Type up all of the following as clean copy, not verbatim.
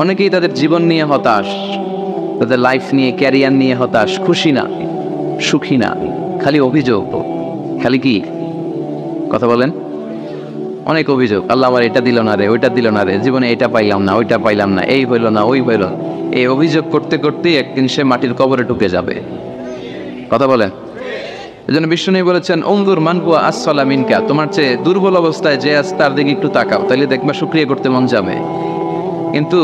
অনেকেই তাদের জীবন নিয়ে হতাশ, তাদের লাইফ নিয়ে, ক্যারিয়ার নিয়ে হতাশ, খুশি না, সুখী না, খালি অভিযোগ। খালি কি কথা বলেন? অনেক অভিযোগ। আল্লাহ আমার এটা দিল না রে, ওইটা দিল না রে, জীবনে এটা পাইলাম না, ওইটা পাইলাম না, এই হইল না, ওই হইল। এই অভিযোগ করতে করতেই একদিন সে মাটির কবরে ঢুকে যাবে। কথা বলেন? এই জন্য বিষ্ণু বলেছেন, অঙ্গুর মান হুয়া আসফালা মিনকা, তোমার চেয়ে দুর্বল অবস্থায় যে আছে তার দিকে একটু তাকাও, তাইলে দেখবা শুকরিয়া করতে মন যাবে। কিন্তু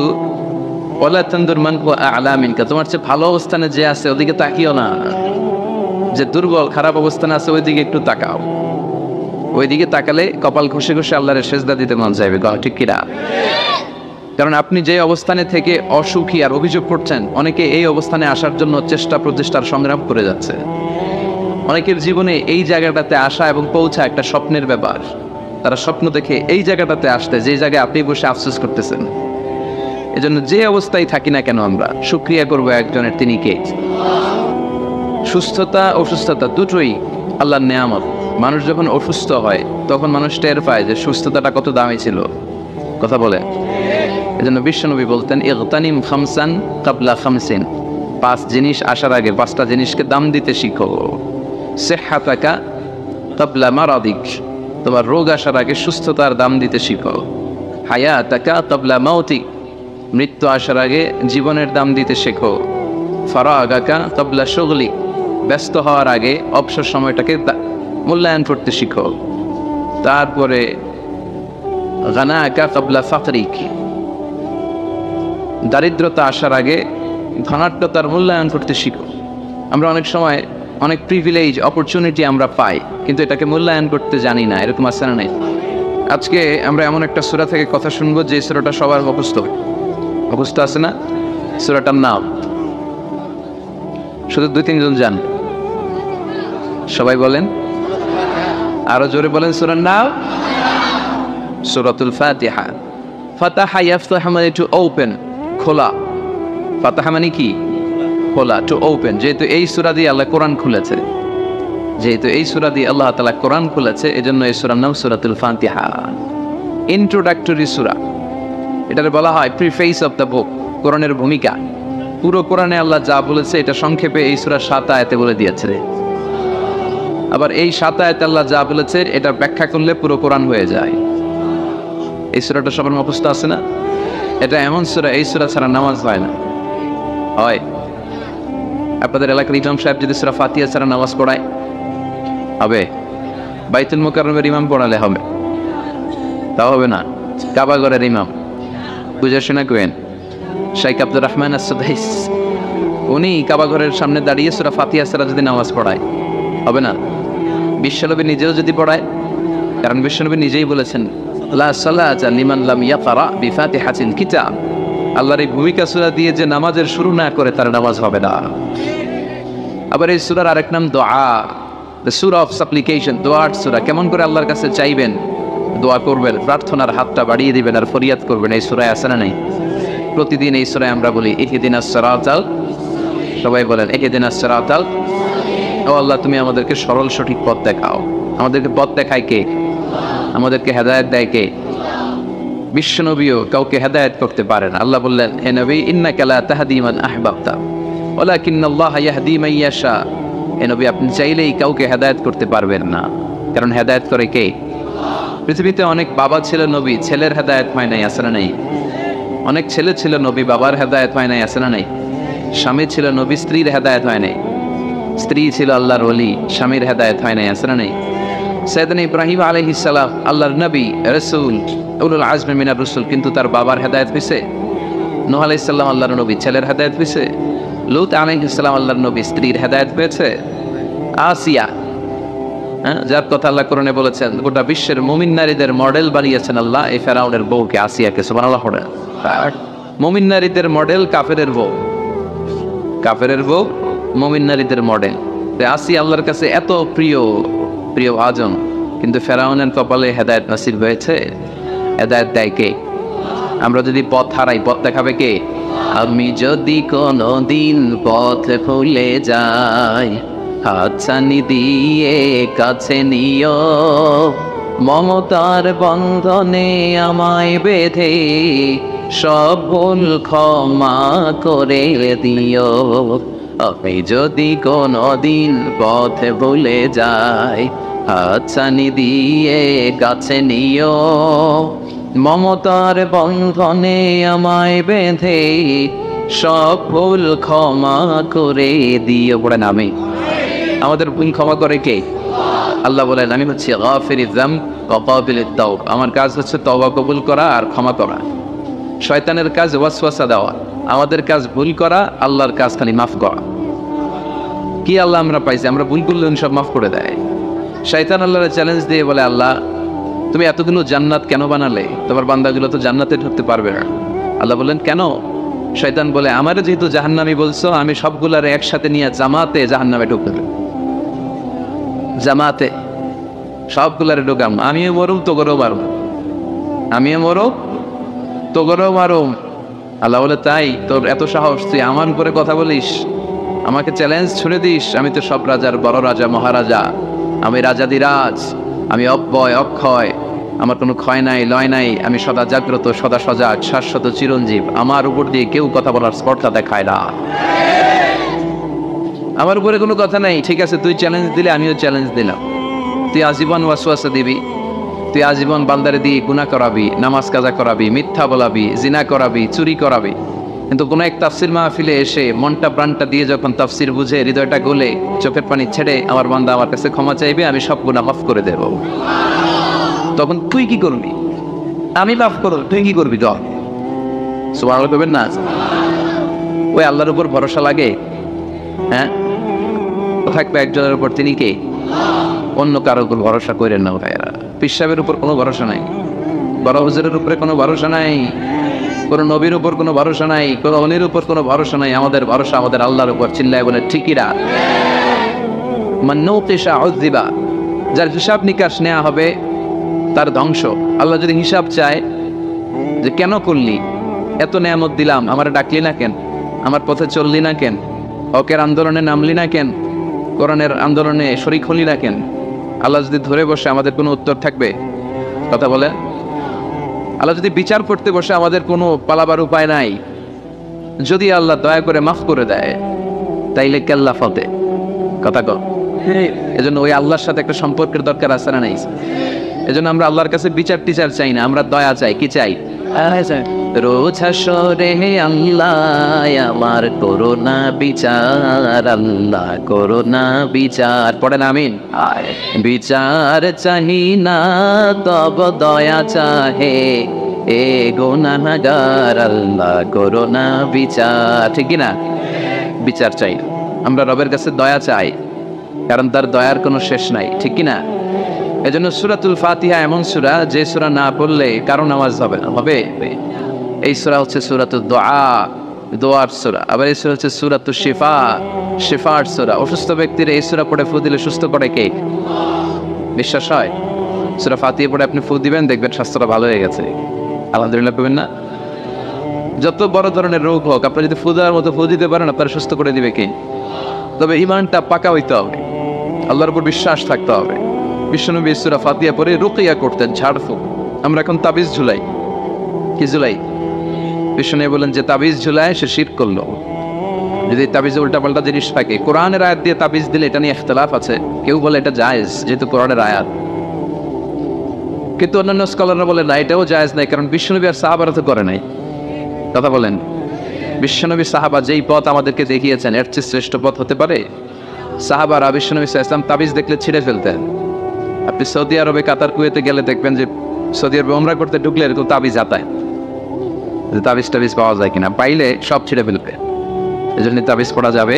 ওয়ালা তানদুর মান হুয়া আ'লা মিনকা, তোমার চেয়ে ভালো অবস্থানে যে আছে ওদিকে তাকিও না। যে দুর্বল খারাপ অবস্থানে আছে ওইদিকে একটু তাকাও। ওইদিকে তাকালে কপাল ঘষে ঘষে আল্লাহর সেজদা দিতে মন চাইবে। ঠিক কিনা? কারণ আপনি যে অবস্থানে থেকে অসুখী আর অভিযোগ করছেন, অনেকে এই অবস্থানে আসার জন্য চেষ্টা প্রচেষ্টার সংগ্রাম করে যাচ্ছে। অনেকের জীবনে এই জায়গাটাতে আসা এবং পৌঁছা একটা স্বপ্নের ব্যাপার। তারা স্বপ্ন দেখে এই জায়গাটাতে আসতে, যে জায়গায় আপনি বসে আফসোস করতেছেন। এজন্য যে অবস্থায় থাকি না কেন আমরা শুকরিয়া করবো একজনের, তিনি কে? সুস্থতা অসুস্থতা দুটোই আল্লাহর নেয়ামত। মানুষ যখন অসুস্থ হয় তখন মানুষ টের পায় যে সুস্থতাটা কত দামি ছিল। কথা বলে? এজন্য বিশ্বনবী বলতেন, ইগতানিম খামসান কাবলা খামসিন, 5 জিনিস আসার আগে 5টা জিনিসকে দাম দিতে শিখো। সিহহাতাকা কাবলা মারাদিক, তোমার রোগ আসার আগে সুস্থতার দাম দিতে শিখো। হায়াতাকা কাবলা মাউতিক, মৃত্যু আসার আগে জীবনের দাম দিতে শেখো। ফারাগাকা কাবলা শুগলিক, ব্যস্ত হওয়ার আগে অবসর সময়টাকে মূল্যায়ন করতে শিখো। তারপরে গানাকা কাবলা ফাকরিক, দারিদ্রতা আসার আগে ধনাঢ্যতার মূল্যায়ন করতে শিখো। আমরা অনেক সময় অনেক প্রিভিলেজ অপরচুনিটি আমরা পাই, কিন্তু এটাকে মূল্যায়ন করতে জানি না। এরকম আছে না? নাই? আজকে আমরা এমন একটা সূরা থেকে কথা শুনবো যে সূরাটা সবার মুখস্থ আছে না? সূরাটার নাম শুধু 2-3 জন জান। সবাই বলেন, আরো জোরে বলেন সূরার নাম। সূরাতুল ফাতিহা। ফাতাহা ইয়াফতাহু মানে টু ওপেন, খোলা। ফাতাহা মানে কি? খোলা, টু ওপেন। যেহেতু এই সূরা দিয়ে আল্লাহ কোরআন খুলেছে, যেহেতু এই সূরা দিয়ে আল্লাহ তাআলা কোরআন খুলেছে, এজন্য এই সূরার নাম সূরাতুল ফাতিহা। ইন্ট্রোডাক্টরি সূরা, এটাকে বলা হয় প্রিফেস অফ দ্য বুক, কোরআনের ভূমিকা। পুরো কোরআনে আল্লাহ যা বলেছে এটা সংক্ষেপে এই সূরার 7 আয়াতে বলে দিয়েছে। আবার এই 7 আয়াতে আল্লাহ যা বলেছে এটা ব্যাখ্যা করলে পুরো কোরআন হয়ে যায়। এই সূরাটা সবার মুখস্থ আছে না? এটা এমন সূরা, এই সূরা ছাড়া নামাজ হয় না। হয়? আপনাদের এলাকার ইমাম সাহেব যদি সূরা ফাতিহা ছাড়া নামাজ পড়ায় হবে? বাইতুল মুকাররমের ইমাম পড়ালে হবে? তাও হবে না। কাবা ঘরের ইমাম বুঝে শোনা কেন? শাইখ আব্দুর রহমান আস-সুদাইস, উনি কাবা ঘরের সামনে দাঁড়িয়ে সূরা ফাতিহা ছাড়া যদি নামাজ পড়ায় হবে না? বিশ্বনবী নিজেও যদি পড়ায়, কারণ বিশ্বনবী নিজেই বলেছেন, লা সালাতা লিমান লাম ইয়াকরা বিফাতিহাতিল কিতাব, আল্লাহর এই ভূমিকা সূরা দিয়ে যে নামাজের শুরু না করে তার নামাজ হবে না। আবার এই সূরার আরেক নাম দোয়া, দ্য সূরা অফ সাপ্লিকেশন, দোয়ার সূরা। কেমন করে আল্লাহর কাছে চাইবেন, দোয়া করবেন, প্রার্থনার হাতটা বাড়িয়ে দিবেন আর ফরিয়াদ করবেন। এই সূরায় আছে না? নাই? প্রতিদিন এই সূরায় আমরা বলি ইহদিনাস সিরাতাল, সবাই বলেন ইহদিনাস সিরাতাল। ও আল্লাহ, তুমি আমাদেরকে সরল সঠিক পথ দেখাও। আমাদেরকে পথ দেখায় কে? আমাদেরকে হেদায়েত দেয় কে? বিশ্বনবীও কাউকে হেদায়েত করতে পারে না। আল্লাহ বললেন, হে নবী, ইন্নাকা লা তাহদি মান আহবাবতা ওয়ালাকিন্নাল্লাহা ইয়াহদি মান ইয়াশা। হে নবী, আপনি চাইলেই কাউকে হেদায়েত করতে পারবেন না, কারণ হেদায়েত করে কে? পৃথিবীতে অনেক বাবা ছিল নবী, ছেলের হেদায়েত হয় নাই, আছে না? নাই? অনেক ছেলে ছিল নবী, বাবার হেদায়েত হয় নাই, আছে না? নাই? স্বামী ছিল নবী, স্ত্রীর হেদায়েত হয় নাই। স্ত্রী ছিল আল্লাহর ওলি, স্বামীর হেদায়েত হয় নাই, আছে না? নাই? সাইয়েদনা ইব্রাহিম আলাইহিস সালাম আল্লাহর নবী, রাসূল, উলুল আজমি মিনার রাসূল, কিন্তু তার বাবার হেদায়েত হয়েছে? নূহ আলাইহিস সালাম আল্লাহর নবী, ছেলের হেদায়েত হয়েছে? লূত আলাইহিস সালাম আল্লাহর নবী, স্ত্রীর হেদায়েত হয়েছে? আসিয়া, যার কথা আল্লাহ কোরআনে বলেছেন, গোটা বিশ্বের মুমিন নারীদের মডেল বানিয়েছেন আল্লাহ এই ফেরাউনের বউকে, আসিয়াকে। সুবহানাল্লাহ। মুমিন নারীদের মডেল কাফেরের বউ, কাফেরের বউ মুমিন নারীদের মডেল। আসিয়া আল্লাহর কাছে এত প্রিয়, প্রিয় ভাজন, কিন্তু ফেরাউনের কপালে হেদায়েত নসিব হয়েছে? হেদায়েত দেয় কে? আমরা যদি পথ হারাই, পথ দেখাবে কে? আমি যদি কোনো দিন পথ ভুলে যাই, হাতছানি দিয়ে কাছে নিও, মমতার বন্ধনে আমায় বেঁধে সব ভুল ক্ষমা করে দিও। আমি যদি কোনদিন পথে ভুলে যাই, হাতছানি দিয়ে কাছে নিও। মমতার বন্ধনে আমায় বেঁধে সব ভুল ক্ষমা করে দিও। পড়ে নামে আমাদের ভুল ক্ষমা করে কে? আল্লাহ বলেন, আমি হচ্ছি গাফিরিয যামব ওয়া কাবিলিত তাওব। আমার কাজ হচ্ছে তওবা কবুল করা আর ক্ষমা করা। শয়তানের কাজ ওয়াসওয়াসা দেওয়া, আমাদের কাজ ভুল করা, আল্লাহর কাজ খালি মাফ করা। কি আল্লাহ আমরা পাইছি? আমরা ভুল করলে সব মাফ করে দেয়। শয়তান আল্লাহর চ্যালেঞ্জ দিয়ে বলে, আল্লাহ তুমি এতগুলো জান্নাত কেন বানালে? তোমার বান্দাগুলো তো জান্নাতে ঢুকতে পারবে না। আল্লাহ বললেন, কেন? শয়তান বলে, আমারে যেহেতু জাহান্নামী বলছো, আমি সবগুলার একসাথে নিয়ে জামাতে জাহান্নামে ঢুকতে দেব। জামাতে সবগুলারে ঢুকাম, আমিও মরুম তোগরও মারুম, আমিও মরো তোগরও মারুম। আল্লাহ বলে, তাই তোর এত সাহস, তুই আমার উপরে কথা বলিস, আমাকে চ্যালেঞ্জ ছুড়ে দিস? আমি তো সব রাজার বড় রাজা, মহারাজা, আমি রাজাদিরাজ, আমি অব্যয় অক্ষয়, আমার কোনো ক্ষয় নাই লয় নাই, আমি সদা জাগ্রত, সদা সজাগ, শাশ্বত চিরঞ্জীব। আমার উপর দিয়ে কেউ কথা বলার স্পর্ধা দেখায় না, আমার উপরে কোনো কথা নাই। ঠিক আছে, তুই চ্যালেঞ্জ দিলে আমিও চ্যালেঞ্জ দিলাম। তুই আজীবন ওয়াসওয়াসা দিবি, তুই আজীবন বান্দারে দিয়ে গুনাহ করাবি, নামাজ কাজা করাবি, মিথ্যা বলাবি, জিনা করাবি, চুরি করাবি, কিন্তু কোনো এক তাফসির মাহফিলে এসে মনটা প্রাণটা দিয়ে যখন তাফসির বুঝে, হৃদয়টা গলে, চোখের পানি ছেড়ে আমার বান্দা আমার কাছে ক্ষমা চাইবে, আমি সব গুনাহ মাফ করে দেব, তখন তুই কি করবি? আমি মাফ করব, তুই কি করবি? জ সুবহানাল্লাহ করবেন না? ওই আল্লাহর উপর ভরসা লাগে? হ্যাঁ, থাকবে একজনের উপর, তিনি কে? অন্য কারোর উপর ভরসা করেন না ভাইয়েরা। পিসাবের উপর কোনো ভরসা নাই, বড় হুজুরের উপরে কোনো ভরসা নাই, কোন নবীর উপর কোনো ভরসা নাই, কোন অলির উপর কোনো ভরসা নাই। আমাদের ভরসা আমাদের আল্লাহর উপর। চিল্লায় বলে ঠিকই না? মান নুকিশা উযিবা, যার হিসাব নিকাশ নেওয়া হবে তার ধ্বংস। আল্লাহ যদি হিসাব চায় যে কেন করলি, এত নেয়ামত দিলাম, আমার ডাকলি না কেন, আমার পথে চললি না কেন, হকের আন্দোলনে নামলি না কেন, কোরআনের আন্দোলনে শরীক হলি না কেন, আল্লাহ যদি ধরে বসে আমাদের কোনো উত্তর থাকবে? কথা বলে। আল্লাহ যদি বিচার করতে বসে আমাদের কোনো পালাবার উপায় নাই। যদি আল্লাহ দয়া করে মাফ করে দেয়, তাইলে কেল্লা ফতে। কথা কর। এজন্য ওই আল্লাহর সাথে একটা সম্পর্কের দরকার আছে না নাই? এজন্য আমরা আল্লাহর কাছে বিচার টিচার চাই না, আমরা দয়া চাই। কি চাই? রোজ হাসরে আল্লাহ আমার করোনা বিচার, আল্লাহ করোনা বিচার। পড়েন আমিন। বিচার চাহি না তব দয়া চাহে, এ গুনাহগার, আল্লাহ করোনা বিচার। ঠিক না? বিচার চাই না, আমরা রবের কাছে দয়া চাই, কারণ তার দয়ার কোনো শেষ নাই। ঠিক না? এজন্য সূরাতুল ফাতিহা এমন সূরা, যে সূরা না পড়লে কারো নামাজ হবে না। হবে? এই সূরা হচ্ছে সূরাতুদ দুআ, দোয়ার সূরা। আবার এই সূরা হচ্ছে সূরাতুশ শিফা, শিফার সূরা। অসুস্থ ব্যক্তির এই সূরা পড়ে ফু দিলে সুস্থ করে কে? বিশ্বাস হয়? সূরা ফাতিহা পড়ে আপনি ফু দিবেন, দেখবেন স্বাস্থ্যটা ভালো হয়ে গেছে। আলহামদুলিল্লাহ পাবেন না? যত বড় ধরনের রোগ হোক, আপনি যদি ফু দেওয়ার মতো ফু দিতে পারেন, আপনারা সুস্থ করে দিবে কে? তবে ঈমানটা পাকা হইতে হবে, আল্লাহর উপর বিশ্বাস থাকতে হবে। বিশ্বনবী সূরা ফাতিহা পড়ে রুকিয়া করতেন, ঝাড়ফুঁক। আমরা এখন তাবিজ ঝুলাই। কি ঝুলাই? বিশ্বনবী বলেন, যে তাবিজ ঝুলায় সে শিরক করলো। যদি তাবিজে উল্টাপাল্টা জিনিস থাকে, কোরআনের আয়াত দিয়ে তাবিজ দিলে এটা নিয়ে ইখতিলাফ আছে। কেউ বলে এটা জায়েজ, যেহেতু কোরআনের আয়াত, কিন্তু অন্যান্য স্কলাররা বলে না, এটাও জায়েজ নাই, কারণ বিশ্বনবী আর সাহাবারা তো করে নাই। কথা বলেন। বিশ্বনবী সাহাবা যেই পথ আমাদেরকে দেখিয়েছেন, এর চেয়ে শ্রেষ্ঠ পথ হতে পারে? সাহাবারা বিশ্বনবী সাল্লাল্লাহু আলাইহি ওয়াসাল্লাম তাবিজ দেখলে ছিঁড়ে ফেলতেন। আপনি সৌদি আরবে, কাতার, কুয়েতে গেলে দেখবেন যে সৌদি আরবে উমরা করতে ঢুকলে এরকম তাবিজ আতায়, তাবিজ টাবিজ পাওয়া যায় কিনা, পাইলে সব ছিঁড়ে ফেলবে। এই জন্য তাবিজ পড়া যাবে,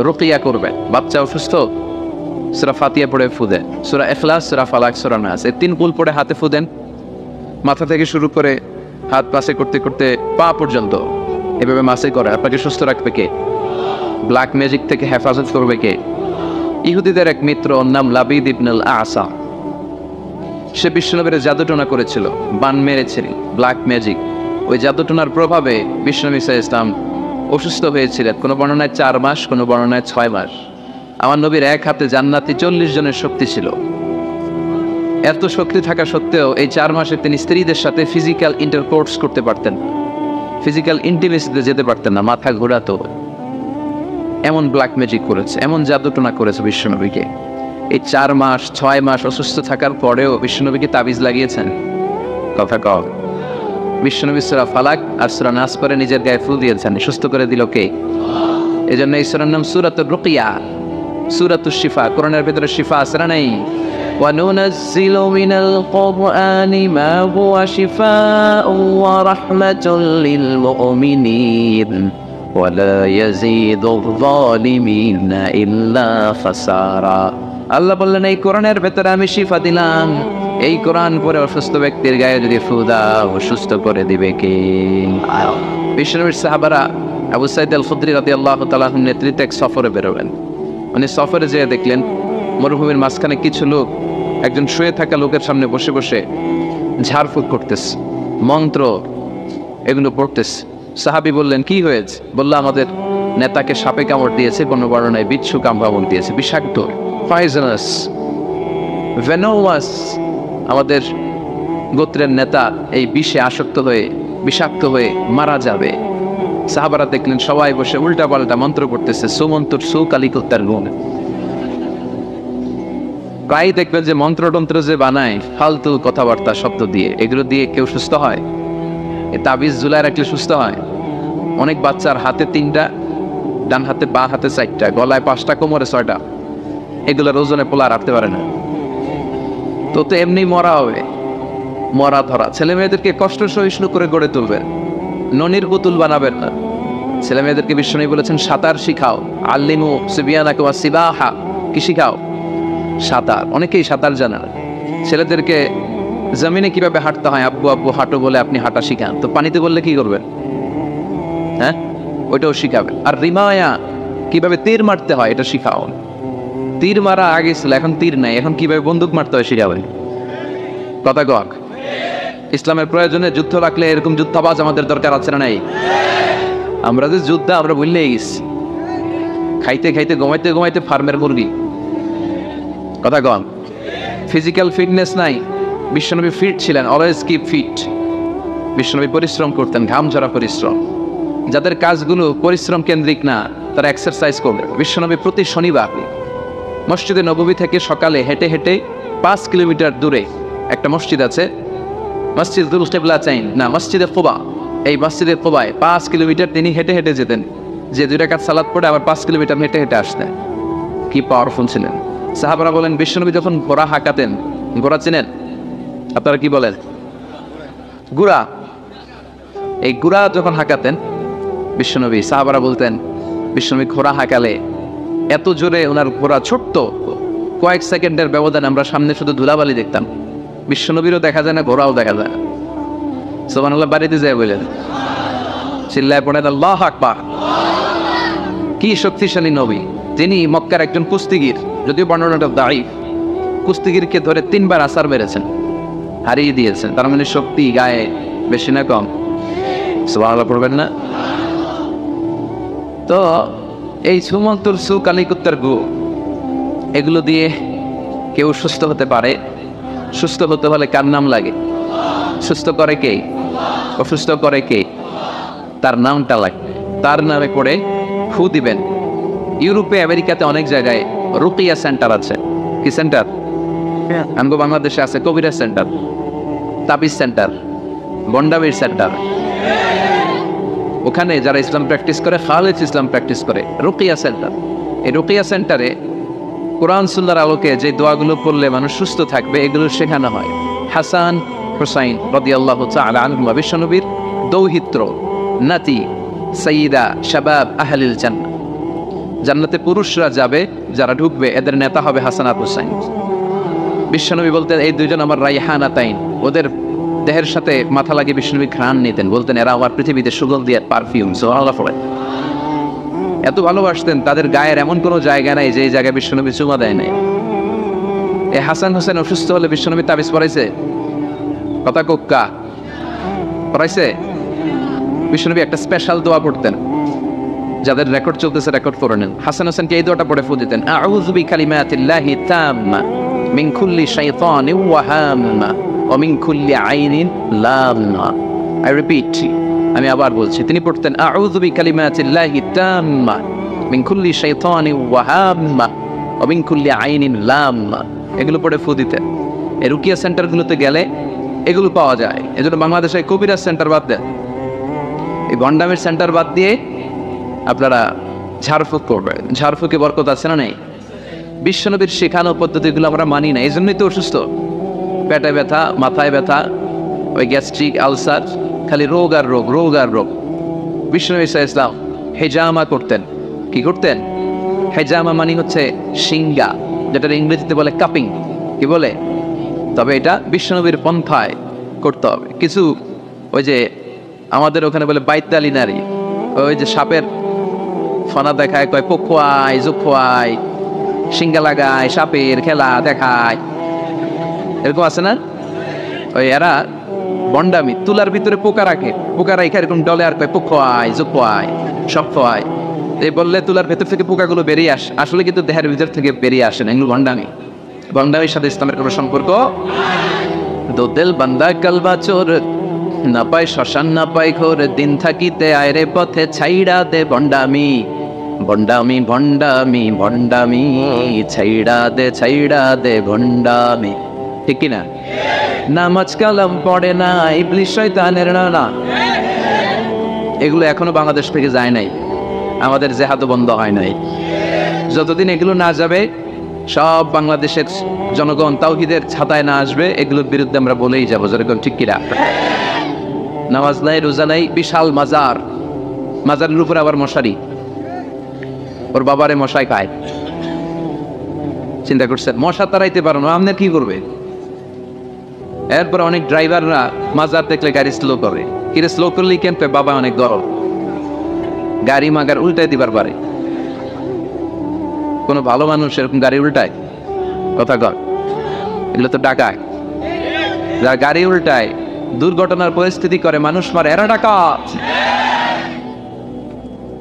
রুকিয়া করবে। বাচ্চা অসুস্থ, সূরা ফাতিহা পড়ে ফু দেন, সূরা ইখলাস, সূরা ফালাক, সূরা নাস, এই 3 কুল পড়ে হাতে ফু দেন। মাথা থেকে শুরু করে হাত পাশে করতে করতে পা পর্যন্ত এভাবে মাসে করে। আপনাকে সুস্থ রাখবে কে? ব্ল্যাক ম্যাজিক থেকে হেফাজত করবে কে? ইহুদিদের এক মিত্র, নাম লাবিদ ইবনুল আসা। সে বিশ্বনবীর জাদুটোনা করেছিল, বান মেরেছিল, ব্ল্যাক ম্যাজিক। ওই জাদুটোনার প্রভাবে বিশ্বনবী সাল্লাল্লাহু আলাইহি ওয়াসাল্লাম অসুস্থ হয়েছিলেন। কোনো বর্ণনায় 4 মাস, কোনো বর্ণনায় 6 মাস। আমার নবীর এক হাতে জান্নাতি 40 জনের শক্তি ছিল। এত শক্তি থাকা সত্ত্বেও এই 4 মাসে তিনি স্ত্রীদের সাথে ফিজিক্যাল ইন্টারকোর্স করতে পারতেন, ফিজিক্যাল ইন্টিমেসিতে যেতে পারতেন না, মাথা ঘোরাতো। এমন ব্ল্যাক ম্যাজিক করেছে, এমন জাদুটনা করেছে বিশ্বনবীকে। এই 4 মাস 6 মাস অসুস্থ থাকার পরেও বিশ্বনবীকে তাবিজ লাগিয়েছেন। কথা কও। বিশ্বনবী সূরা ফালাক আর সূরা নাস পরে নিজের গায়ে ফু দিয়েছেন, সুস্থ করে দিল কে? এজন্য এই সূরার নাম সূরাতুর রুকিয়া, সূরাতুশ শিফা। কোরআনের ভিতরে শিফা আছে না নাই? وَنُنَزِّلُ مِنَ الْقُرْآنِ مَا هُوَ شِفَاءٌ وَرَحْمَةٌ لِلْمُؤْمِنِينَ وَلَا يَزِيدُ الظَّالِمِينَ إِلَّا خَسَارًا। আল্লাহ বললেন এই কোরআনের ভেতরে আমি শিফা দিলাম, এই কোরআন পরে অসুস্থ ব্যক্তির গায়ে যদি ফু দাও সুস্থ করে দিবে কে? বিশ্বনবীর সাহাবারা আবু সাঈদ আল খুদরি রাদিয়াল্লাহু তাআলা আনহুর নেতৃত্বে এক সফরে বেরোলেন। উনি সফরে যেয়ে দেখলেন মরুভূমির মাঝখানে কিছু লোক একজন শুয়ে থাকা লোকের সামনে বসে বসে ঝাড়ফুঁক করতেছে, মন্ত্র এগুলো পড়তেছে। সাহাবী বললেন কি হয়েছে? বলল আমাদের নেতাকে সাপে কামড় দিয়েছে, কোনো বর্ণনায় বিচ্ছু কামড় দিয়েছে, বিষাক্ত, পয়জনাস, ভেনোমাস। আমাদের গোত্রের নেতা এই বিষে আসক্ত হয়ে বিষাক্ত হয়ে মারা যাবে। সাহাবারা দেখলেন সবাই বসে উল্টা পাল্টা মন্ত্র পড়তেছে, সুমন্তর সু কালিকুত্তার গুণ। প্রায় দেখবেন যে মন্ত্রতন্ত্র যে বানায় ফালতু কথাবার্তা শব্দ দিয়ে, এগুলো দিয়ে কেউ সুস্থ হয়? এ তাবিজ ঝুলায় রাখলে সুস্থ হয়? অনেক বাচ্চার হাতে 3টা, ডান হাতে বা হাতে 4টা, গলায় 5টা, কোমরে 6টা, এগুলোর ওজনে পোলা রাখতে পারে না। তো এমনি মরা হবে, মরা ধরা। ছেলে মেয়েদেরকে কষ্ট সহিষ্ণু করে গড়ে তুলবেন, ননির পুতুল বানাবেন না। ছেলে মেয়েদেরকে বিশ্বনবী বলেছেন সাঁতার শিখাও, আল্লিমু সিবিয়ানাকুম সিবাহা। কি শিখাও? সাঁতার। অনেকেই সাঁতার জানে না। ছেলেদেরকে জমিনে কিভাবে হাঁটতে হয় আব্বু আব্বু হাঁটো বলে আপনি হাঁটা শিখান, তো পানিতে বললে কি করবেন? হ্যাঁ, ওইটাও শিখাবেন। আর রিমায়া কিভাবে তীর মারতে হয় এটা শিখাও। তীর মারা আগে ছিল, এখন তীর নাই, এখন কিভাবে বন্দুক মারতে হয় শিখাবেন। কথা কক। ইসলামের প্রয়োজনে যুদ্ধ রাখলে এরকম যুদ্ধাবাজ আমাদের দরকার আছে না নাই? আমরা যে যুদ্ধ আমরা ভুললেই গেছি, খাইতে খাইতে ঘুমাইতে ঘুমাইতে ফার্মের মুরগি। কথা কম। ফিজিক্যাল ফিটনেস নাই। বিশ্বনবী ফিট ছিলেন, অলওয়েজ কিপ ফিট। বিশ্বনবী পরিশ্রম করতেন, ঘাম ঝরা পরিশ্রম। যাদের কাজগুলো পরিশ্রম কেন্দ্রিক না তারা এক্সারসাইজ করবে। বিশ্বনবী প্রতি শনিবার মসজিদে নববী থেকে সকালে হেঁটে হেঁটে 5 কিলোমিটার দূরে একটা মসজিদ আছে, মসজিদুল কিবলা চাইন না, মসজিদে কুবা। এই মসজিদে কুবায় 5 কিলোমিটার তিনি হেঁটে হেঁটে যেতেন, যে 2 রাকাত সালাত পড়ে আবার 5 কিলোমিটার হেঁটে হেঁটে আসতেন। কি পাওয়ারফুল ছিলেন। সাহাবারা বলেন বিশ্বনবী যখন ঘোড়া হাঁকাতেন, ঘোড়া চিনেন আপনারা? কি বলেন? গুড়া। এই গুড়া যখন হাঁকাতেন বিশ্বনবী, সাহাবারা বলতেন বিশ্বনবী ঘোড়া হাঁকালে এত জোরে ওনার ঘোড়া ছোট্ট, কয়েক সেকেন্ডের ব্যবধানে আমরা সামনে শুধু ধুলাবালি দেখতাম। বিশ্বনবীরও দেখা যায় না, ঘোড়াও দেখা যায় না। সুবহানাল্লাহ বাড়িতে যায় বলেন, চিল্লায় পড়েন আল্লাহু আকবার। কি শক্তিশালী নবী! তিনি মক্কার একজন কুস্তিগির, যদিও বর্ণনাটা দাঈফ, কুস্তিগিরকে ধরে 3 বার আছাড় মেরেছেন, হারিয়ে দিয়েছেন। তার মানে শক্তি গায়ে বেশি না কম? সুবহানাল্লাহ পড়বেন না? তো এই সুমন্তর সু কালিকুত্তার গু, এগুলো দিয়ে কেউ সুস্থ হতে পারে। সুস্থ হতে হলে কার নাম লাগে? সুস্থ করে কে? অসুস্থ করে কে? তার নামটা লাগবে। তার নামে করে ফু দিবেন। ইউরোপে আমেরিকাতে অনেক জায়গায় রুকিয়া সেন্টার আছে। কি সেন্টার? আমগো বাংলাদেশে আছে কবিরাজ সেন্টার, তাবিজ সেন্টার, বন্ডামির সেন্টার। ওখানে যারা ইসলাম প্র্যাকটিস করে, খালেজ ইসলাম প্র্যাকটিস করে, রুকিয়া সেন্টার। এই রুকিয়া সেন্টারে কোরআন সুন্নাহর আলোকে যে দোয়াগুলো পড়লে মানুষ সুস্থ থাকবে এগুলো শেখানো হয়। হাসান হুসাইন রাদিয়াল্লাহু তাআলা আনহুমা বিশ্বনবীর দৌহিত্র, নাতি, সাইয়্যিদা শাবাব আহলিল জান্নাহ। জান্নাতে পুরুষরা যাবে, যারা ঢুকবে এদের নেতা হবে হাসান আর হুসাইন। বিশ্বনবী বলতেন এই 2জন আমার রাইহানাতাইন। ওদের দেহের সাথে মাথা লাগিয়ে বিশ্বনবী ঘ্রাণ নিতেন, বলতেন এরা আমার পৃথিবীতে সুগন্ধি আর পারফিউম। সুবহানাল্লাহ। এত ভালোবাসতেন, তাদের গায়ের এমন কোনো জায়গা নাই যে জায়গায় বিশ্বনবী চুমা দেয় নাই। এই হাসান হোসেন অসুস্থ হলে বিশ্বনবী তাবিজ পড়াইছে? কথা কোক্কা পড়াইছে? বিশ্বনবী একটা স্পেশাল দোয়া পড়তেন, যাদের রেকর্ড চলতেছে রেকর্ড করে নেন। হাসান হোসেনকে এই দোয়াটা পড়ে ফু দিতেন, আউযু বিকালিমাতিল্লাহি তাম্মা মিন কুল্লি শাইতানিন ওয়া হাম্মা ওয়া মিন কুল্লি আইনিন লাম্মা। আই রিপিট, আমি আবার বলছি, তিনি পড়তেন আউযু বিকালিমাতিল্লাহি তাম্মা মিন কুল্লি শাইতানিন ওয়া হাম্মা ওয়া মিন কুল্লি আইনিন লাম্মা। এগুলো পড়ে ফু দিতেন। এই রুকিয়া সেন্টারগুলোতে গেলে এগুলো পাওয়া যায়। এজন্য বাংলাদেশে কবিরাজ সেন্টার বাদ দেন, এই ভণ্ডামের সেন্টার বাদ দিয়ে আপনারা ঝাড়ফুঁক করবেন। ঝাড়ফুঁকে বরকত আছে না নেই? বিশ্বনবীর শেখানো পদ্ধতিগুলো আমরা মানি না, এই জন্যই তো অসুস্থ। পেটে ব্যথা, মাথায় ব্যথা, ওই গ্যাস্ট্রিক আলসার, খালি রোগ আর রোগ, রোগ আর রোগ। বিশ্বনবী সাল্লাল্লাহু আলাইহি ওয়াসাল্লাম হেজামা করতেন। কি করতেন? হেজামা মানে হচ্ছে সিঙ্গা, যেটা ইংরেজিতে বলে কাপিং। কি বলে? তবে এটা বিশ্বনবীর পন্থায় করতে হবে। কিছু ওই যে আমাদের ওখানে বলে বাইতালি নারী, ওই যে সাপের ফনা দেখায়, কয় পোখোয়াই জোখোয়াই, সিঙ্গা লাগায়, সাপের খেলা দেখায়, এরকম আছে না? ওই এরা বন্ডামি, তুলার ভিতরে পোকা রাখে, পোকা রাখে এরকম ডলে আর কয় পোখোয়াই জোখোয়াই সব খোয়াই। এই বললে তুলার ভেতর থেকে পোকাগুলো বেরিয়ে আসে, আসলে কিন্তু দেহের ভিতর থেকে বেরিয়ে আসে না। এগুলো ভণ্ডামি। ভণ্ডামির সাথে ইসলামের কোনো সম্পর্ক। দো দিল বান্দা কালবা চোর, না পায় শ্মশান না পায় ঘোর, দিন থাকিতে আয়রে পথে ছাইড়া দে ভণ্ডামি, ভণ্ডামি ভণ্ডামি ভণ্ডামি, ছাইড়া দে ভণ্ডামি। ঠিক কিনা? নামাজ কালাম পড়ে না, ইবলিস শয়তানের নানা। এগুলো এখনো বাংলাদেশ থেকে যায় নাই, আমাদের জেহাদও বন্ধ হয় নাই। যতদিন এগুলো না যাবে, সব বাংলাদেশের জনগণ তাওহীদের ছাতায় না আসবে, এগুলোর বিরুদ্ধে আমরা বলেই যাবো। যেরকম ঠিক কিনা? নামাজ নাই, রোজা নাই, বিশাল মাজার, মাজারের উপর আবার মশারি, ওর বাবারে মশাই খায়। চিন্তা করছেন? মশা তাড়াইতে পারো না, আপনার কি করবে? এরপর অনেক ড্রাইভাররা মাজার দেখলে গাড়ি স্লো করে। কিরে স্লো করলেই কেন? বাবা অনেক গরম, গাড়ি মাগার উল্টাই দিবার পারে। কোনো ভালো মানুষ এরকম গাড়ি উল্টায়? কথা কর, এগুলো তো ডাকায়। যারা গাড়ি উল্টায়, দুর্ঘটনার পরিস্থিতি করে, মানুষ মারে, এরা ডাকাত।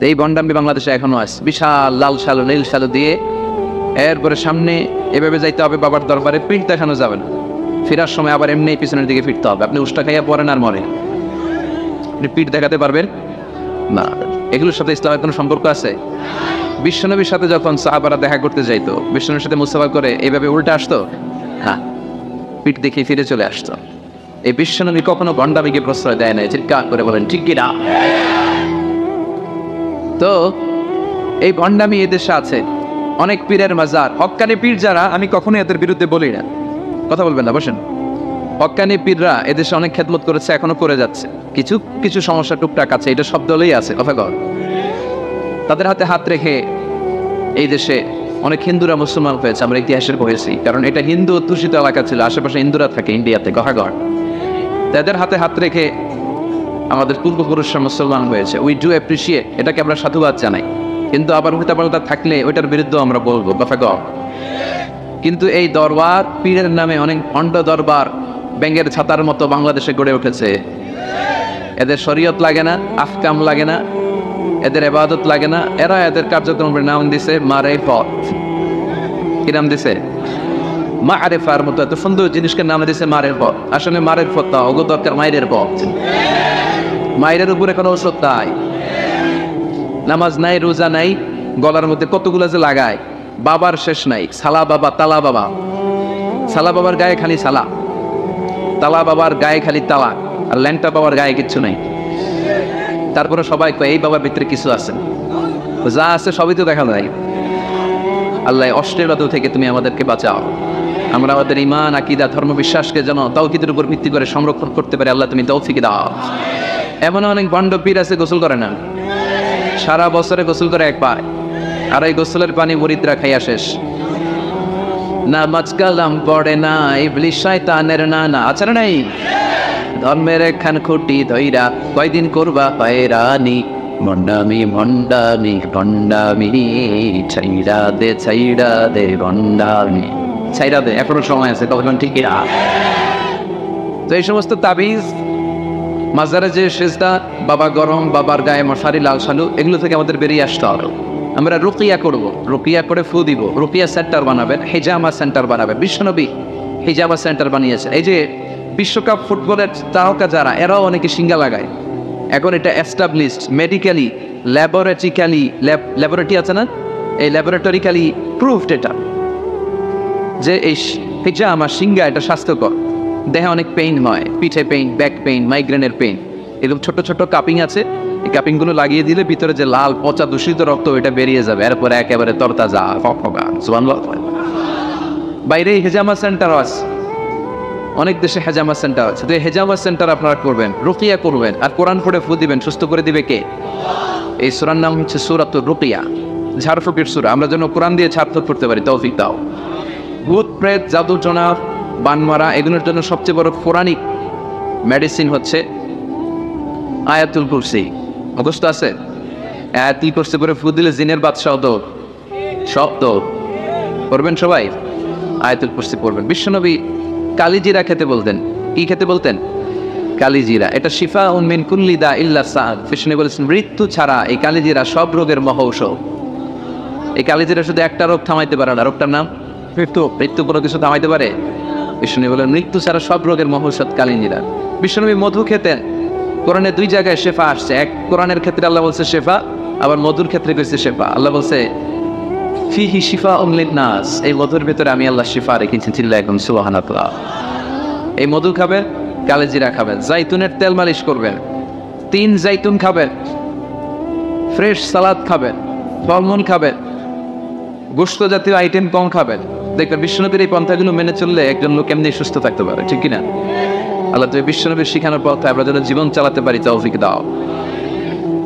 এই ভণ্ডামি বাংলাদেশে এখনো আছে। বিশাল লাল শালু নীল শালু দিয়ে এরপরে সামনে এভাবে যাইতে হবে বাবার দরবারে, পিঠ দেখানো যাবে না। ফেরার সময় আবার এমনি পিছনের দিকে ফিরতে হবে। আপনি উষ্টা খাইয়া পড়েন আর মরে, আপনি পিঠ দেখাতে পারবেন না। এগুলোর সাথে ইসলামের কোনো সম্পর্ক আছে? বিশ্বনবীর সাথে যখন সাহাবারা দেখা করতে যাইতো, বিশ্বনবীর সাথে মুসাফা করে এইভাবে উল্টে আসতো? হ্যাঁ, পিঠ দেখে ফিরে চলে আসতো। এই বিশ্বনবী কখনো ভণ্ডামিকে প্রশ্রয় দেয় নাই। চিৎকার করে বলেন ঠিক কিনা? তো এই ভণ্ডামি এদেশে আছে। অনেক পীরের মাজার, হক্কানি পীর যারা, আমি কখনোই এদের বিরুদ্ধে বলি না। কথা বলবেন না, বসেন। হক্কানি পীররা এদেশে অনেক খেদমত করেছে, এখনো করে যাচ্ছে। কিছু কিছু সমস্যা টুকটাক আছে, এটা সব দলেই আছে। কথা কর। তাদের হাতে হাত রেখে এই দেশে অনেক হিন্দুরা মুসলমান হয়েছে, আমরা ইতিহাসের পড়েছি। কারণ এটা হিন্দু অধ্যুষিত এলাকা ছিল, আশেপাশে হিন্দুরা থাকে ইন্ডিয়াতে। গহাগড় তাদের হাতে হাত রেখে আমাদের পূর্বপুরুষরা মুসলমান হয়েছে। উই ডু অ্যাপ্রিসিয়েট, এটাকে আমরা সাধুবাদ জানাই। কিন্তু আবার উল্টাপাল্টা থাকলে ওইটার বিরুদ্ধে আমরা বলবো। কথা কর। কিন্তু এই দরবার পীরের নামে অনেক ভণ্ড দরবার ব্যাঙের ছাতার মতো বাংলাদেশে গড়ে উঠেছে। এদের শরীয়ত লাগে না, আহকাম লাগে না, এদের ইবাদত লাগে না। এরা এদের কার্যক্রমের নাম দিছে মারিফত। কি নাম দিছে? মারিফার মতো এত সুন্দর জিনিসকে নাম দিছে মারিফত। আসলে মারিফত না, ওগো দরকার মাইরের পথ। মাইরের উপরে কোনো ঔষধ নাই, নামাজ নাই, রোজা নাই, গলার মধ্যে কতগুলো যে লাগায়, বাবার শেষ নাই। সালা বাবা, তালা বাবা। সালা বাবার গায়ে খালি সালা, তালা বাবার গায়ে খালি তালা, আর ল্যাংটা বাবার গায়ে কিচ্ছু নাই। তারপরে সবাই কয় এই বাবার ভিতরে কিছু আছে। যা আছে সবই তো দেখা যায়। আল্লাহ অশ্লীলতা থেকে তুমি আমাদেরকে বাঁচাও। আমরা আমাদের ঈমান, আকীদা, ধর্ম বিশ্বাসকে যেন তাওহীদের উপর ভিত্তি করে সংরক্ষণ করতে পারি। আল্লাহ তুমি তৌফিক দাও। এমন অনেক ভণ্ড পীর আছে গোসল করে না, সারা বছরে গোসল করে একবার, আর এই গোসলের পানি মুরিদরা খাইয়া শেষ। নামাজ কালাম পড়ে না, ইবলিস শয়তানের নানা। আছে না নাই? ধর্মের একখান খুঁটি ধইরা কয়দিন করবা পায়রানি, ভণ্ডামি ভণ্ডামি ভণ্ডামি, ছাইড়া দে ভণ্ডামি। ছাইড়া দে, এখনো সময় আছে। তখন ঠিকই না। তো এই সমস্ত তাবিজ, মাজারে যে সেজদা, বাবা গরম, বাবার গায়ে মশারি, লাল শালু, এগুলো থেকে আমাদের বেরিয়ে আসতে হবে। আমরা রুকিয়া করব, রুকিয়া করে ফু দিব, রুকিয়া সেন্টার বানাবেন, হিজামা সেন্টার বানাবেন। বিশ্বনবী হিজামা সেন্টার বানিয়েছেন। এই যে বিশ্বকাপ ফুটবলের তারকা যারা, এরাও অনেকে সিঙ্গা লাগায়। এখন এটা এস্টাবলিশড মেডিকেলি, ল্যাবরেটরি আছে না, এই ল্যাবরেটরিক্যালি প্রুভড এটা যে এই হিজামা সিঙ্গা এটা স্বাস্থ্যকর। দেহে অনেক পেইন হয়, পিঠে পেইন, ব্যাক পেইন, মাইগ্রেনের পেইন, এরকম ছোট ছোট কাপিং আছে। এই কাপিংগুলো লাগিয়ে দিলে ভিতরে যে লাল পচা দূষিত রক্ত এটা বেরিয়ে যাবে, এরপরে একেবারে তরতাজা ফকফকা সুবহানাল্লাহ। বাইরে হেজামা সেন্টার আছে, অনেক দেশে হেজামা সেন্টার আছে। তো এই হেজামা সেন্টার আপনারা করবেন, রুকিয়া করবেন, আর কোরআন পড়ে ফু দিবেন, সুস্থ করে দিবে কে? এই সূরার নাম হচ্ছে সূরাতুর রুকিয়া, ঝাড়ফুঁকের সূরা। আমরা যেন কোরআন দিয়ে ঝাড়ফুঁক করতে পারি, তৌফিক দাও। ভূত প্রেত, জাদু টোনা, বানমারা, এগুলোর জন্য সবচেয়ে বড় কোরআনিক মেডিসিন হচ্ছে আয়াতুল কুরসি। মুখস্থ আছে? আয়াতুল কুরসি করে ফু দিলে জিনের বাদশাহ তো সব তো করবেন সবাই। আয়াতুল কুরসি পড়বেন। বিশ্বনবী কালিজিরা খেতে বলতেন। কি খেতে বলতেন? কালিজিরা। এটা শিফা মিন কুল্লি দা ইল্লা সাদ। বিশ্বনবী বলেছেন মৃত্যু ছাড়া এই কালিজিরা সব রোগের মহৌষধ। এই কালিজিরা শুধু একটা রোগ থামাইতে পারে না, রোগটার নাম মৃত্যু। মৃত্যু কোনো কিছু থামাইতে পারে? বিশ্বনবী বলেন মৃত্যু ছাড়া সব রোগের মহৌষধ কালিজিরা। বিশ্বনবী মধু খেতেন। কোরআনে দুই জায়গায় শেফা আসছে। এক কোরআনের ক্ষেত্রে আল্লাহ বলছে শেফা, আবার মধুর ক্ষেত্রে কইছে শেফা। আল্লাহ বলছে ফিহি শিফা লিন-নাস, এই মধুর ভিতরে আমি আল্লাহ শিফা রেখেছি। চিল্লায় এখন সুবহানাল্লাহ। এই মধু খাবেন, কালিজিরা খাবেন, জাইতুনের তেল মালিশ করবেন, 3 জাইতুন খাবেন, ফ্রেশ সালাদ খাবেন, ফলমূল খাবেন, গোশত জাতীয় আইটেম কম খাবেন। দেখবেন বিশ্বনবীর এই পন্থাগুলো মেনে চললে একজন লোক এমনি সুস্থ থাকতে পারে, ঠিক কিনা? আল্লাহ তুমি বিশ্বনবীর শিখানোর পথে আমরা যেন জীবন চালাতে পারি, তৌফিক দাও।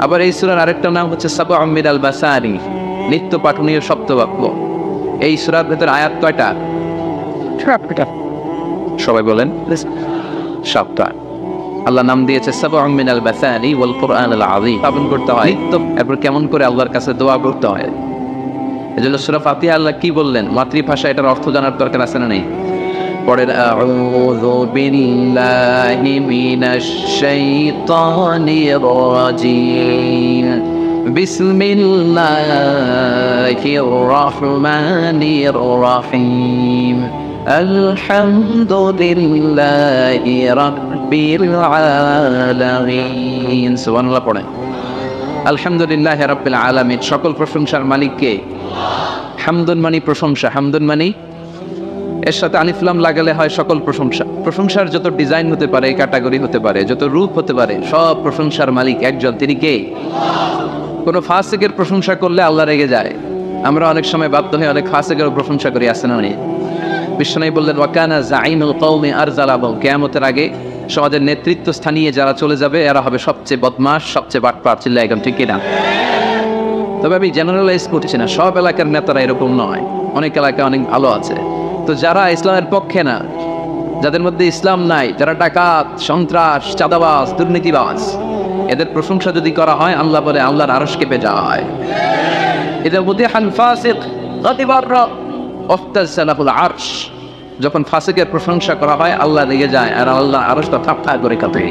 আবার এই সূরার আরেকটা নাম হচ্ছে সাবউম মিনাল মাসানি, নিত্য পাঠনীয় সপ্তবাক্য। এই সূরার ভেতর আয়াত কয়টা? সবাই বলেন 7টা। আল্লাহ নাম দিয়েছে সাবউম মিনাল মাসানি ওয়াল কুরআনিল আযীম। পালন করতে হয় তো, এরপর কেমন করে আল্লাহর কাছে দোয়া করতে হয়। এজন্য সূরা ফাতিহা আল্লাহ কি বললেন? মাতৃভাষা, এটার অর্থ জানার দরকার আছে না নেই? পড়েন আউযু বিল্লাহি মিনাশ শাইতানির রাজীম, বিসমিল্লাহির রহমানির রহিম, আলহামদুলিল্লাহি রাব্বিল আলামিন। সুবহানাল্লাহ পড়েন। আলহামদুলিল্লাহি রাব্বিল আলামিন, সকল প্রশংসার মালিক কে? হামদুন মানি প্রশংসা, হামদুন মানি এর সাথে আলিফ লাম লাগালে হয় সকল প্রশংসা। প্রশংসার যত ডিজাইন হতে পারে, ক্যাটাগরি হতে পারে, যত রূপ হতে পারে, সব প্রশংসার মালিক একজন, তিনি কে? কোন ফাসিকের প্রশংসা করলে আল্লাহ রেগে যায়। আমরা অনেক সময় বাধ্য হয়ে অনেক ফাসিকের প্রশংসা করি, আসে না? বিশ্বনবী বললেন ওয়াকানা যাইমুল কওমি আরজালাহুম, কিয়ামতের আগে সমাজের নেতৃত্ব স্থানীয় যারা চলে যাবে এরা হবে সবচেয়ে বদমাশ, সবচেয়ে বাটপার। চিল্লায় এখন, ঠিক কিনা? তবে আমি জেনারেলাইজ করছি না, সব এলাকার নেতারা এরকম নয়, অনেক এলাকায় অনেক ভালো আছে। তো যারা ইসলামের পক্ষে না, যাদের মধ্যে ইসলাম নাই, যারা ডাকাত, সন্ত্রাস, চাঁদাবাজ, দুর্নীতিবাজ, এদের প্রশংসা যদি করা হয় আল্লাহ বলে আল্লাহর আরশ কেঁপে যায়। এদের মধ্যে ফাসিক গাদিবাররা ওয়াফতাসালাহুল আরশ, যখন ফাসিকের প্রশংসা করা হয় আল্লাহ রেগে যায়, আর আল্লাহ আরশটা থাপথা করে কাঁপে।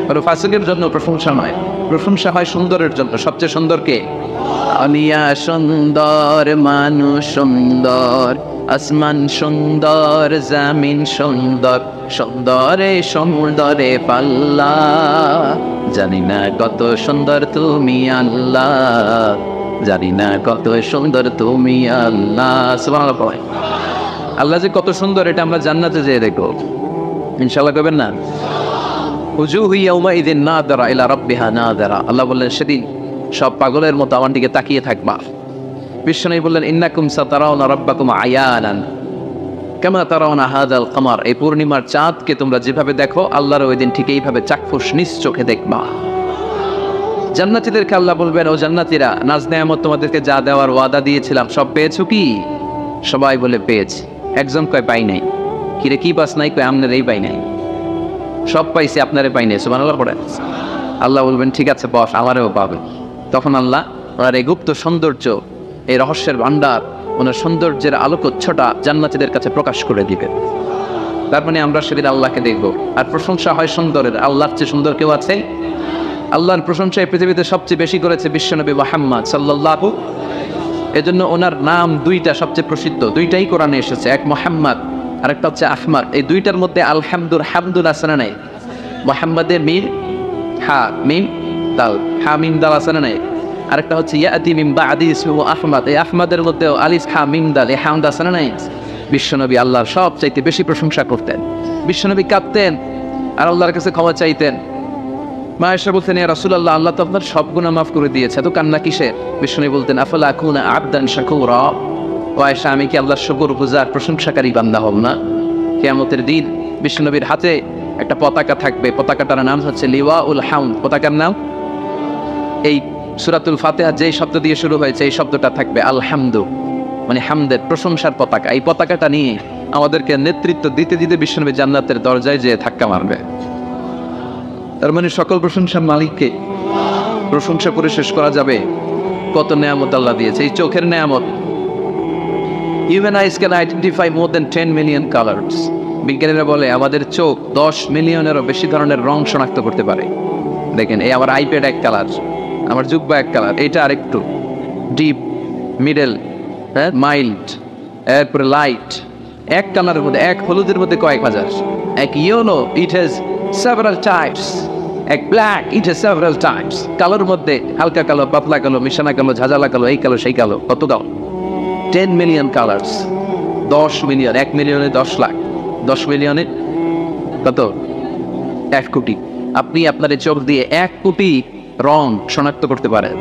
আর ফাসিকের জন্য প্রশংসা নয়, প্রশংসা হয় সুন্দরের জন্য। সবচেয়ে সুন্দর কে? আলিয়া সুন্দর, মানুষ সুন্দর, আসমান সুন্দর, জামিন সুন্দর, সুন্দরে সুন্দরে পাল্লা, জানি না কত সুন্দর তুমি আল্লাহ, জানি না কত সুন্দর তুমি আল্লাহ। সুবহানাল্লাহ। আল্লাহ যে কত সুন্দর এটা আমরা জান্নাতে যেয়ে দেখো, ইনশাআল্লাহ। করবেন না? উজুহু ইয়াউমাইযিন নাযিরা ইলা রাব্বিহা নাযিরা। আল্লাহ বললেন সেদিন সব পাগলের মতো আমার দিকে তাকিয়ে থাকবা। বিশ্বনবী বললেন ইন্নাকুম সাতারাউনা রাব্বাকুম আয়ানান কামা তারাউনা হাযাল কমার, এই পূর্ণিমার চাঁদকে তোমরা যেভাবে দেখো আল্লাহর ওই দিন ঠিক এইভাবে চাক্ষুষ নিজ চোখে দেখবা। জান্নাতীদেরকে আল্লাহ বলবেন ও জান্নাতীরা, নাজ নেয়ামত তোমাদেরকে যা দেওয়ার ওয়াদা দিয়েছিলাম সব পেয়েছো কি? সবাই বলে পেয়েছি। একজন কয় পাই নাই। কিরে কি পাস নাই? কয় আপনার এই পাই নাই। সব পাইছি, আপনারে পাই নাই। সুবহানাল্লাহ পড়েন। আল্লাহ বলবেন ঠিক আছে বস, আমারেও পাবে। তখন আল্লাহ ওনার এই গুপ্ত সৌন্দর্য, এই রহস্যের ভান্ডার, ওনার সৌন্দর্যের আলোকচ্ছটা জান্নাতীদের কাছে প্রকাশ করে দিবেন। তার মানে আমরা সেদিন আল্লাহকে দেখব। আর প্রশংসা হয় সুন্দরের। আল্লাহর চেয়ে সুন্দর কেউ আছে? আল্লাহর প্রশংসা এই পৃথিবীতে সবচেয়ে বেশি করেছে বিশ্বনবী মুহাম্মদ সাল্লাল্লাহু। এজন্য ওনার নাম দুইটা সবচেয়ে প্রসিদ্ধ, দুইটাই কোরআনে এসেছে, এক মুহাম্মদ আর একটা হচ্ছে আহমদ। এই দুইটার মধ্যে আলহামদুল হামদুল আছে না নাই? মুহাম্মাদের মিম হা মিম দাল, হা মিম দাল আছে না নাই? আরেকটা হচ্ছে ইয়াতি মিন বাদি ইসমুহু আহমদ, এই আহমদের মধ্যেও আলিফ হা মিম দাল, এই হামদ আছে না নাই? বিশ্বনবী আল্লাহর সবচাইতে বেশি প্রশংসা করতেন। বিশ্বনবী কাঁদতেন আর আল্লাহর কাছে ক্ষমা চাইতেন। মা আয়েশা বলতেন, ইয়া রাসূলুল্লাহ, আল্লাহ তো আপনার সব গুনাহ মাফ করে দিয়েছে, এত কান্না কিসের? বিশ্বনবী বলতেন, আফালা আকুনা আবদান শাকুরা। ও আয়েশা, আমি কি আল্লাহর শুকরগুজার প্রশংসাকারী বান্দা হব না? কিয়ামতের দিন বিশ্বনবীর হাতে একটা পতাকা থাকবে, পতাকাটার নাম হচ্ছে লিওয়াউল হামদ। পতাকার নাম এই সূরাতুল ফাতিহা যেই শব্দ দিয়ে শুরু হয়েছে এই শব্দটা থাকবে আলহামদু, মানে হামদের প্রশংসার পতাকা। এই পতাকাটা নিয়ে আমাদেরকে নেতৃত্ব দিতে দিতে বিশ্বনবী জান্নাতের দরজায় যেয়ে ধাক্কা মারবে। তার মানে সকল প্রশংসার মালিককে প্রশংসা করে শেষ করা যাবে। কত নেয়ামত আল্লাহ দিয়েছে, এই চোখের নেয়ামত। Human eyes can identify more than 10 million colors. বিজ্ঞানীরা বলে আমাদের চোখ 10 মিলিয়নেরও বেশি ধরনের রং শনাক্ত করতে পারে। দেখেন, এই আমার আইপ্যাড এক কালার, আমার জুব্বা এক কালার, এটা আর একটু ডিপ, মিডল, মাইল্ড, এরপরে লাইট। এক কালারের মধ্যে, এক হলুদের মধ্যে কয়েক হাজার। এক yellow, it has several types. এক black, it has several types. কালোর মধ্যে হালকা কালো, পাতলা কালো, মিশানা কালো, ঝাঁঝালা কালো, এই কালো সেই কালো। কত কালো? 10 মিলিয়ন কালার্স। 10 মিলিয়ন, 1 মিলিয়নে 10 লাখ, 10 মিলিয়নে কত? 1 কোটি। আপনি আপনার এই চোখ দিয়ে 1 কোটি রং শনাক্ত করতে পারেন।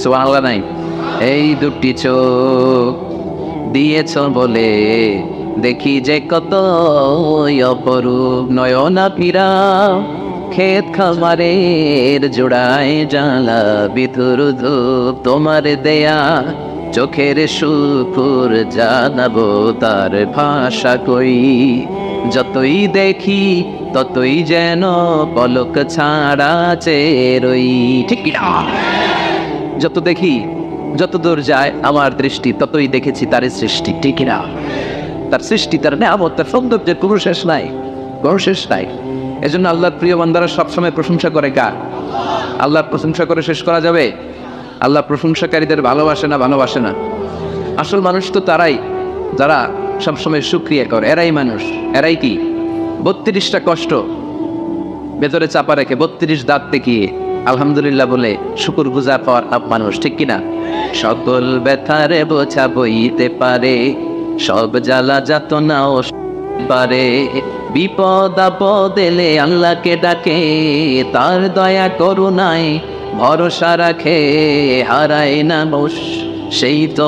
সুবহানাল্লাহ নাই? এই দুটি চোখ দিয়েছ বলে দেখি যে কত অপরূপ, নয়না ফিরা ক্ষেত খামারের জোড়ায় জ্বালা বিধুর ধূপ, তোমার দেয়া চোখের শুকুর জানাবো তার ভাষা কই। যতই দেখি ততই যেন পলক ছাড়া চেরই। ঠিক কি না? যত দেখি, যত দূর যায় আমার দৃষ্টি, ততই দেখেছি তার সৃষ্টি। ঠিক না? তার সৃষ্টি, তার নেয়ামত, তার সৌন্দর্যের কোনো শেষ নাই, কোনো শেষ নাই। এজন্য আল্লাহর প্রিয় বান্দারা সবসময় প্রশংসা করে কার? আল্লাহর প্রশংসা করে শেষ করা যাবে? আল্লাহ প্রশংসাকারীদের ভালোবাসে না? ভালোবাসে না। আসল মানুষ তো তারাই যারা সবসময় শুকরিয়া করে। এরাই মানুষ। এরাই কি 32টা কষ্ট ভেতরে চাপা রেখে 32 দাঁত দেখিয়ে আলহামদুলিল্লাহ বলে শুকর গুজার পাওয়ার মানুষ। ঠিক কিনা? সকল ব্যথারে বোঝা বইতে পারে, সব জ্বালা যাতনাও পারে, বিপদ আপদ এলে আল্লাহকে ডাকে, তার দয়া করুণায় ভরসা রাখে, হারায় না বস সেই তো